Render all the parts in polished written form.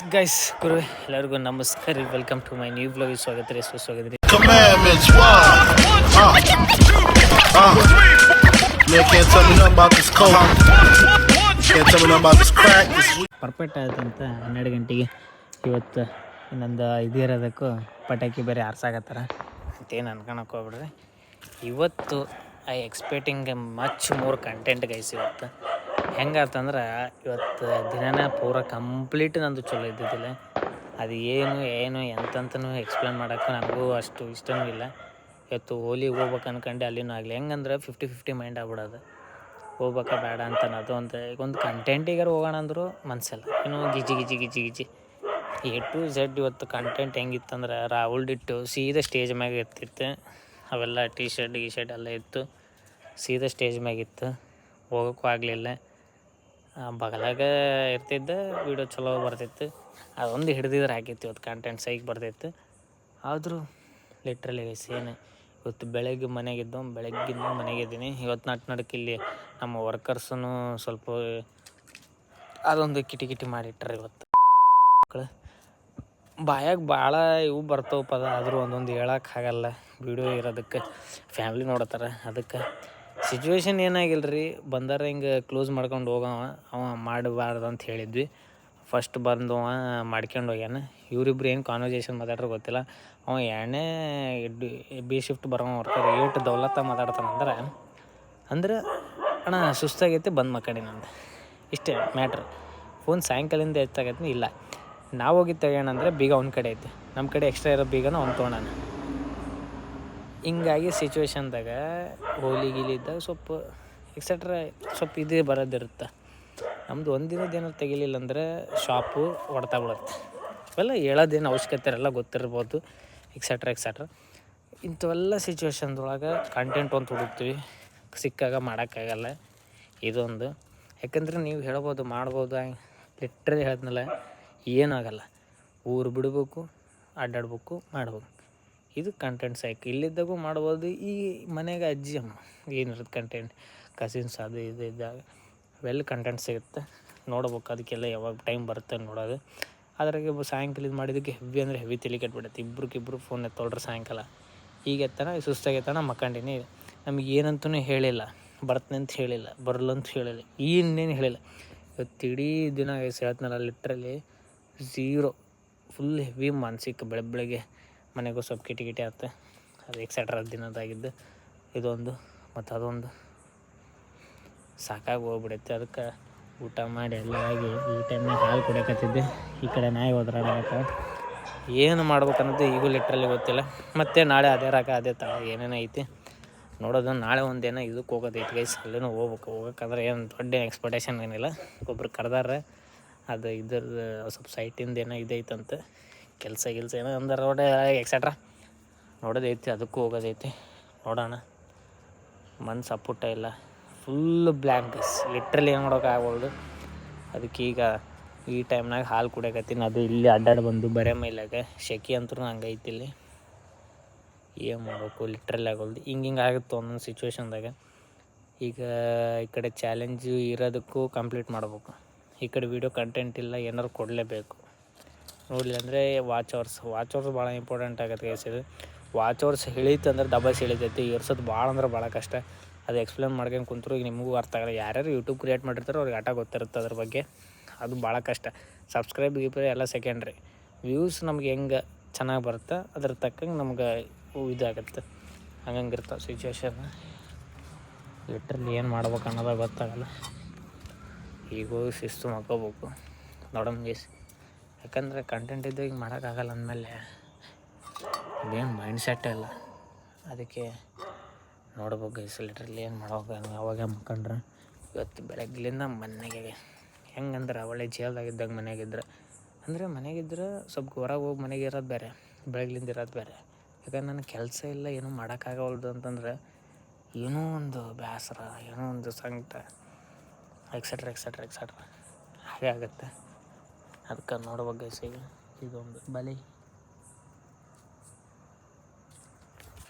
Guys ಗುರು ಎಲ್ಲರಿಗೂ ನಮಸ್ಕಾರ ರೀ. Welcome to my new blog. ಸ್ವಾಗತ ರೀ, ಸುಸ್ವಾಗತ ರೀ. Commandments, why? Man can't tell me nothing about this coke. Can't tell me nothing about this crack. Perfect ಆಯ್ತಂತ 12 ಗಂಟೆಗೆ ಇವತ್ತು ಇನ್ನೊಂದು ಇದಿರೋದಕ್ಕೂ ಪಟಾಕಿ ಬೇರೆ ಆರ್ಸಾಕತ್ತಾರ ಮತ್ತೇನು ಅನ್ಕೊಳಕ್ಕೆ ಹೋಗ್ಬಿಡ್ರಿ. ಇವತ್ತು I expecting much more content guys. ಇವತ್ತು ಹೆಂಗಾತಂದ್ರೆ ಇವತ್ತು ದಿನನ ಪೂರ ಕಂಪ್ಲೀಟ್ ನಂದು ಚಲೋ ಇದ್ದಿದ್ದಿಲ್ಲ. ಅದು ಏನು ಎಂತಂತನೂ ಎಕ್ಸ್ಪ್ಲೇನ್ ಮಾಡೋಕ್ಕೆ ನನಗೂ ಅಷ್ಟು ಇಷ್ಟನೂ ಇಲ್ಲ. ಇವತ್ತು ಹೋಲಿಗೆ ಹೋಗ್ಬೇಕು ಅನ್ಕಂಡು ಅಲ್ಲಿನೂ ಆಗಲಿ. ಹೆಂಗಂದ್ರೆ 50-50 ಮೈಂಡ್ ಆಗ್ಬಿಡೋದು, ಹೋಗ್ಬೇಕಾ ಬೇಡ ಅಂತ ಅನ್ನೋದು. ಅಂತ ಈಗ ಒಂದು ಕಂಟೆಂಟಿಗಾರು ಹೋಗೋಣ ಅಂದರೂ ಮನಸ್ಸಲ್ಲ, ಏನೋ ಗಿಜಿ A to Z. ಇವತ್ತು ಕಂಟೆಂಟ್ ಹೆಂಗಿತ್ತಂದ್ರೆ ರಾಹುಲ್ ಡಿಟ್ಟು ಸೀದಾ ಸ್ಟೇಜ್ ಮ್ಯಾಗ ಇರ್ತಿತ್ತು. ಅವೆಲ್ಲ ಟಿ ಶರ್ಟ್ ಎಲ್ಲ ಇತ್ತು, ಸೀದಾ ಸ್ಟೇಜ್ ಮ್ಯಾಗಿತ್ತು. ಹೋಗೋಕ್ಕೂ ಆಗಲಿಲ್ಲ. ಬಗಲಾಗ ಇರ್ತಿದ್ದ, ವೀಡಿಯೋ ಚಲೋ ಬರ್ತಿತ್ತು. ಅದೊಂದು ಹಿಡ್ದಿದ್ರೆ ಹಾಕಿತ್ತು ಇವತ್ತು ಕಂಟೆಂಟ್ ಸೈಕ್ ಬರ್ತಿತ್ತು. ಆದರೂ ಲಿಟ್ರಲಿ ಏನು ಇವತ್ತು ಬೆಳಗ್ಗೆ ಬೆಳಗ್ಗಿಂದ ಮನೆಗಿದ್ದೀನಿ. ಇವತ್ತು ನಡಕ್ಕೆ ಇಲ್ಲಿ ನಮ್ಮ ವರ್ಕರ್ಸೂ ಸ್ವಲ್ಪ ಅದೊಂದು ಕಿಟಿ ಮಾಡಿಟ್ರೆ ಇವತ್ತು ಮಕ್ಕಳು ಬಾಯಾಗ ಭಾಳ ಇವು ಬರ್ತವೆ ಪದ. ಆದರೂ ಒಂದೊಂದು ಹೇಳೋಕ್ಕಾಗಲ್ಲ, ವೀಡಿಯೋ ಇರೋದಕ್ಕೆ ಫ್ಯಾಮ್ಲಿ ನೋಡತ್ತಾರ. ಅದಕ್ಕೆ ಸಿಚುವೇಶನ್ ಏನಾಗಿಲ್ಲ ರೀ. ಬಂದಾರ ಹಿಂಗೆ ಕ್ಲೋಸ್ ಮಾಡ್ಕೊಂಡು ಅವ ಮಾಡಬಾರ್ದು ಅಂತ ಹೇಳಿದ್ವಿ. ಫಸ್ಟ್ ಬಂದವ ಮಾಡ್ಕೊಂಡು ಹೋಗ್ಯಾನ. ಇವರಿಬ್ರು ಏನು ಕಾನ್ವರ್ಜೇಷನ್ ಮಾತಾಡ್ರೆ ಗೊತ್ತಿಲ್ಲ. ಅವ ಎರಡನೇ ಬಿ ಶಿಫ್ಟ್ ಬರೋ ವರ್ಕರ್ ಏಟು ದೌಲತ್ತ ಮಾತಾಡ್ತಾನಂದ್ರೆ ಅಣ್ಣ ಸುಸ್ತಾಗೈತೆ ಬಂದು ಮಕ್ಕಡಿ ನಂದು ಇಷ್ಟೇ ಮ್ಯಾಟ್ರ್. ಫೋನ್ ಸಾಯಂಕಾಲಿಂದ ಹೆಚ್ಚಾಗೈತೆ ಇಲ್ಲ. ನಾವು ಹೋಗಿ ತೆಗೋಣಂದ್ರೆ ಬೀಗ ಅವ್ನ ಕಡೆ ಐತೆ, ನಮ್ಮ ಕಡೆ ಎಕ್ಸ್ಟ್ರಾ ಇರೋ ಬೀಗನ ಅವ್ನು ತೊಗೊಳೋಣ. ಹಿಂಗಾಗಿ ಸಿಚುವೇಶನ್ದಾಗ ಗಿಲಿದ್ದಾಗ ಸ್ವಲ್ಪ ಸ್ವಲ್ಪ ಇದೇ ಬರೋದಿರುತ್ತೆ. ನಮ್ಮದು ಒಂದಿನದ ಏನಾರು ತೆಗಿಲಿಲ್ಲ ಅಂದರೆ ಶಾಪು ಹೊಡ್ತಾ ಬಿಡುತ್ತೆ. ಇವೆಲ್ಲ ಹೇಳೋದೇನು ಅವಶ್ಯಕತೆ ಇರಲ್ಲ, ಗೊತ್ತಿರ್ಬೋದು. ಎಕ್ಸೆಟ್ರಾ ಇಂಥವೆಲ್ಲ ಸಿಚುವೇಶನ್ದೊಳಗೆ ಕಂಟೆಂಟ್ ಒಂದು ಹುಡುಕ್ತೀವಿ, ಸಿಕ್ಕಾಗ ಮಾಡೋಕ್ಕಾಗಲ್ಲ. ಇದೊಂದು ಯಾಕಂದರೆ ನೀವು ಹೇಳ್ಬೋದು ಮಾಡ್ಬೋದು, ಲಿಟ್ರಲಿ ಹೇಳಿದ್ನಲ್ಲ ಏನಾಗಲ್ಲ. ಊರು ಬಿಡಬೇಕು, ಅಡ್ಡಾಡ್ಬೇಕು, ಮಾಡ್ಬೇಕು. ಇದು ಕಂಟೆಂಟ್ ಸೈಕ್. ಇಲ್ಲಿದ್ದಾಗೂ ಮಾಡ್ಬೋದು. ಈ ಮನೆಗೆ ಅಜ್ಜಿ ಅಮ್ಮ ಏನಿರುತ್ತೆ ಕಂಟೆಂಟ್, ಕಸಿನ್ಸ್ ಅದು ಇದು ಇದ್ದಾಗ ಅವೆಲ್ಲ ಕಂಟೆಂಟ್ ಸಿಗುತ್ತೆ. ನೋಡ್ಬೇಕು, ಅದಕ್ಕೆಲ್ಲ ಯಾವಾಗ ಟೈಮ್ ಬರುತ್ತೆ ನೋಡೋದು. ಅದ್ರಾಗೆ ಸಾಯಂಕಾಲ ಇದು ಮಾಡಿದ್ದಕ್ಕೆ ಹೆವಿ ತಲೆ ಕೆಟ್ಬಿಡುತ್ತೆ. ಇಬ್ರಿಗಿಬ್ರು ಫೋನ್ ಎತ್ತೊಳ್ರಿ ಸಾಯಂಕಾಲ. ಈಗ ಎತ್ತಾನ ಸುಸ್ತಾಗೈತಣ ಮಕ್ಕಂಡಿನಿ. ನಮಗೆ ಏನಂತೂ ಹೇಳಿಲ್ಲ, ಬರ್ತೀನಿ ಅಂತ ಹೇಳಿಲ್ಲ, ಬರಲ್ಲಂತ ಹೇಳಿಲ್ಲ, ಇನ್ನೇನು ಹೇಳಿಲ್ಲ. ಇವತ್ತು ಇಡೀ ದಿನ ಹೇಳ್ತನಲ್ಲ ಲಿಟ್ರಲಿ ಝೀರೋ, ಫುಲ್ ಹೆವಿ ಮಾನಸಿಕ. ಬೆಳಗ್ಗೆ ಮನೆಗೂ ಸ್ವಲ್ಪ ಕಿಟಿ ಆಗುತ್ತೆ. ಅದು ಎಕ್ಸೆಟ್ರಾ ದಿನದಾಗಿದ್ದು ಇದೊಂದು ಮತ್ತು ಅದೊಂದು ಸಾಕಾಗಿ ಹೋಗ್ಬಿಡೈತೆ. ಅದಕ್ಕೆ ಊಟ ಮಾಡಿ ಎಲ್ಲ ಆಗಿ ಈ ಟೈಮ್ನಾಗ ಹಾಲು ಕುಡಿಯಕತ್ತಿದ್ದೆ. ಈ ಕಡೆ ನಾಯಿ ಹೋದ್ರಾಡಕ ಏನು ಮಾಡ್ಬೇಕನ್ನೋದು ಈಗೂ ಲಿಟ್ರಲ್ಲಿ ಗೊತ್ತಿಲ್ಲ. ಮತ್ತು ನಾಳೆ ಅದೇ ಏನೇನೋ ಐತಿ ನೋಡೋದು. ನಾಳೆ ಒಂದೇನೋ ಇದಕ್ಕೆ ಹೋಗೋದೈತಿ ಗೈಸ್, ಅಲ್ಲೇನೋ ಹೋಗೋಕ್ಕಂದ್ರೆ ಏನು ದೊಡ್ಡ ಎಕ್ಸ್ಪೆಕ್ಟೇಷನ್ ಏನಿಲ್ಲ. ಒಬ್ರು ಕರೆದಾರ, ಅದು ಇದ್ರದ್ದು ಸ್ವಲ್ಪ ಸೈಟಿಂದ ಏನೋ ಇದೈತಂತೆ, ಕೆಲಸ ಏನೋ ಅಂದ್ರೆ ರೋಡ್ ಎಕ್ಸೆಟ್ರಾ ನೋಡೋದೈತಿ. ಅದಕ್ಕೂ ಹೋಗೋದೈತಿ. ನೋಡೋಣ, ಮನ್ಸು ಅಪ್ಪುಟ್ಟ ಇಲ್ಲ, ಫುಲ್ ಬ್ಲ್ಯಾಂಕ್ ಗೈಸ್. ಲಿಟ್ರಲಿ ಏನು ಮಾಡೋಕ್ಕಾಗೋಲ್ದು. ಅದಕ್ಕೆ ಈಗ ಈ ಟೈಮ್ನಾಗ ಹಾಲು ಕುಡಿಯಕತ್ತೀನಿ. ಅದು ಇಲ್ಲಿ ಅಡ್ಡಾಡಿ ಬಂದು ಬರೇ ಮೈಲಾಗ ಶೆಕೆ ಅಂತೂ ಹಂಗೈತಿ. ಇಲ್ಲಿ ಏನು ಮಾಡಬೇಕು ಲಿಟ್ರಲಿ ಆಗೋಲ್ದು. ಹಿಂಗೆ ಆಗುತ್ತೆ ಒಂದೊಂದು ಸಿಚುವೇಶನ್ದಾಗ. ಈಗ ಈ ಕಡೆ ಚಾಲೆಂಜು ಇರೋದಕ್ಕೂ ಕಂಪ್ಲೀಟ್ ಮಾಡ್ಬೇಕು, ಈ ಕಡೆ ವೀಡಿಯೋ ಕಂಟೆಂಟ್ ಇಲ್ಲ, ಏನಾರು ಕೊಡಲೇಬೇಕು. ನೋಡಲಿ ಅಂದರೆ ವಾಚ್ ಅವರ್ಸ್ ಭಾಳ ಇಂಪಾರ್ಟೆಂಟ್ ಆಗುತ್ತೆ ಗೈಸ್. ಇದು ವಾಚ್ ಅವರ್ಸ್ ಇಳೀತಂದ್ರೆ ಡಬಲ್ಸ್ ಇಳಿತೈತಿ. ಏರ್ಸೋದು ಭಾಳ ಅಂದ್ರೆ ಭಾಳ ಕಷ್ಟ. ಅದು ಎಕ್ಸ್ಪ್ಲೇನ್ ಮಾಡ್ಕೊಂಡು ಕುಂತರು ಈಗ ನಿಮಗೂ ಅರ್ಥ ಆಗಲ್ಲ. ಯಾರ್ಯಾರು ಯೂಟ್ಯೂಬ್ ಕ್ರಿಯೇಟ್ ಮಾಡಿರ್ತಾರೋ ಅವ್ರಿಗೆ ಆಟ ಗೊತ್ತಿರುತ್ತೆ ಅದ್ರ ಬಗ್ಗೆ. ಅದು ಭಾಳ ಕಷ್ಟ. ಸಬ್ಸ್ಕ್ರೈಬ್ ಎಲ್ಲ ಸೆಕೆಂಡ್ರಿ. ವ್ಯೂಸ್ ನಮ್ಗೆ ಹೆಂಗೆ ಚೆನ್ನಾಗಿ ಬರುತ್ತೆ ಅದ್ರ ತಕ್ಕಂಗೆ ನಮ್ಗೆ ಇದಾಗುತ್ತೆ. ಹಂಗಿರ್ತಾವೆ ಸಿಚುವೇಶನ್. ಲಿಟ್ರಲಿ ಏನು ಮಾಡ್ಬೇಕು ಅನ್ನೋದು ಗೊತ್ತಾಗಲ್ಲ. ಈಗ ಹೋಗಿ ಶಿಸ್ತು ಮಕ್ಕೋಬೇಕು ನೋಡಮ್ ಗೈಸ್. ಯಾಕಂದರೆ ಕಂಟೆಂಟ್ ಇದ್ದಾಗ ಹಿಂಗೆ ಮಾಡೋಕ್ಕಾಗಲ್ಲ ಅಂದಮೇಲೆ ಇದೇನು ಮೈಂಡ್ ಸೆಟ್ ಇಲ್ಲ. ಅದಕ್ಕೆ ನೋಡ್ಬೇಕು ಗೈಸ್. ಲಿಟ್ರಲಿ ಏನು ಮಾಡ್ಬೇಕು. ಅವಾಗ ಮಕ್ಕಂಡ್ರೆ ಇವತ್ತು ಬೆಳಗ್ಲಿಂದ ಮನೆಗೆ ಹೆಂಗಂದ್ರೆ ಒಳ್ಳೆ ಜೇಲ್ದಾಗಿದ್ದಾಗ ಮನೆಗಿದ್ರೆ ಸ್ವಲ್ಪ ಹೊರಗೆ ಹೋಗಿ ಮನೆಗೆ ಇರೋದು ಬೇರೆ, ಬೆಳಗ್ಲಿಂದ ಇರೋದು ಬೇರೆ. ಯಾಕಂದ್ರೆ ನನಗೆ ಕೆಲಸ ಇಲ್ಲ, ಏನೂ ಮಾಡೋಕ್ಕಾಗವಲ್ದು ಅಂತಂದ್ರೆ ಏನೋ ಒಂದು ಬೇಸರ, ಏನೋ ಒಂದು ಸಂಕಟ, ಎಕ್ಸೆಟ್ರಾ ಹಾಗೆ ಆಗುತ್ತೆ. ಅದಕ್ಕೆ ನೋಡ್ಬೇಕು ಗೈಸ್. ಇದೊಂದು ಬಲಿ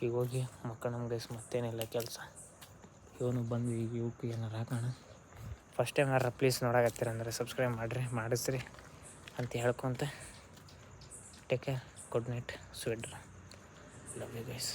ಈಗ ಹೋಗಿ ಮಕ್ಕಳು ಗೈಸ್. ಮತ್ತೇನಿಲ್ಲ ಕೆಲಸ. ಇವನು ಬಂದು ಈಗ ಇವಕ್ಕೆ ಏನಾರು ಹಾಕೋಣ. ಫಸ್ಟ್ ಟೈಮ್ ಯಾರು ಪ್ಲೀಸ್ ನೋಡಾಕತ್ತೀರಂದ್ರೆ ಸಬ್ಸ್ಕ್ರೈಬ್ ಮಾಡಿರಿ, ಮಾಡಿಸ್ರಿ. ಅಂತ ಹೇಳ್ಕೊತ take care, good night, sweet dream, love you guys.